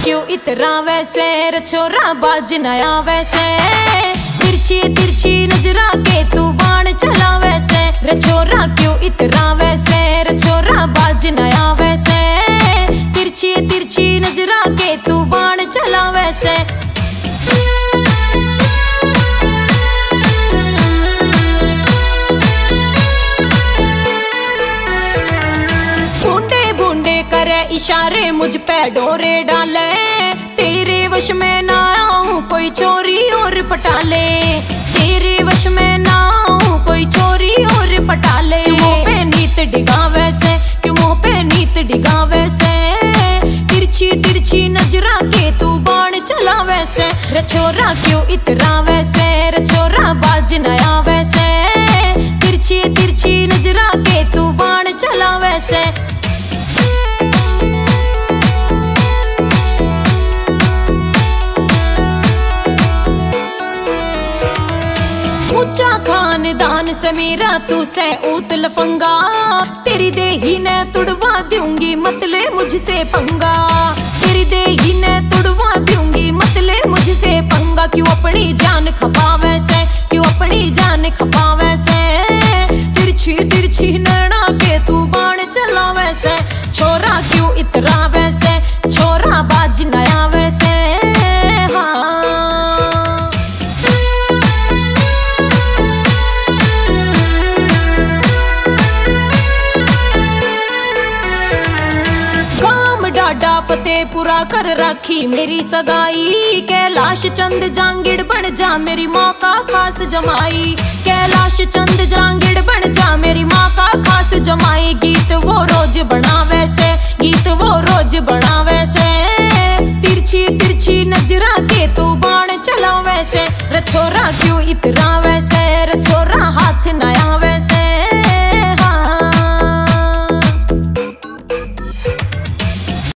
क्यों इतरा वैसे रे छोरा बाज नया वैसे। तिरछी तिरछी नजरा के तू बाण चला वैसे रे छोरा क्यों इतरा वैसे रे छोरा बाज नया वैसे। तिरछी तिरछी नजरा के तू बाण चला वैसे। बूंदे बूंदे करे इशारे मुझ पे डोरे डाले। तेरे वश में ना आऊं कोई चोरी और पटाले। तेरे वश में ना आऊं कोई चोरी और पटाले। मुँह पे नीत डिगा वैसे क्यों मुँह पे नीत डिगा वैसे। तिरछी तिरछी नजरा के तू बाण चला वैसे रे छोरा क्यों इतरा वैसे रे छोरा बाज नया वैसे। तिरछी तिरछी नजरा के तू बाण चला वैसे। ऊंचा खानदान से मेरा तू से ऊत लफंगा। तेरी देही ने तुड़वा दूंगी मतले मुझसे पंगा। तेरी देही ने तुड़वा दूंगी मतले मुझसे पंगा। क्यों अपनी जान खपा वैसे क्यों अपनी जान खपा वैसे। तिरछी तिरछी नैना के तू बाण चला वैसे छोरा क्यों इतरा वैसे छोरा बाज नया वैसे। फतेहपुरा कर राखी मेरी सगाई। कैलाश चंद जांगिड़ बन जा मेरी माँ का खास जमाई। कैलाश चंद जांगिड़ बन जा मेरी माँ का खास जमाई। गीत वो रोज बना वैसे गीत वो रोज बना वैसे। तिरछी तिरछी नजरा के तू बाण चला वैसे रे छोरा क्यों इतरा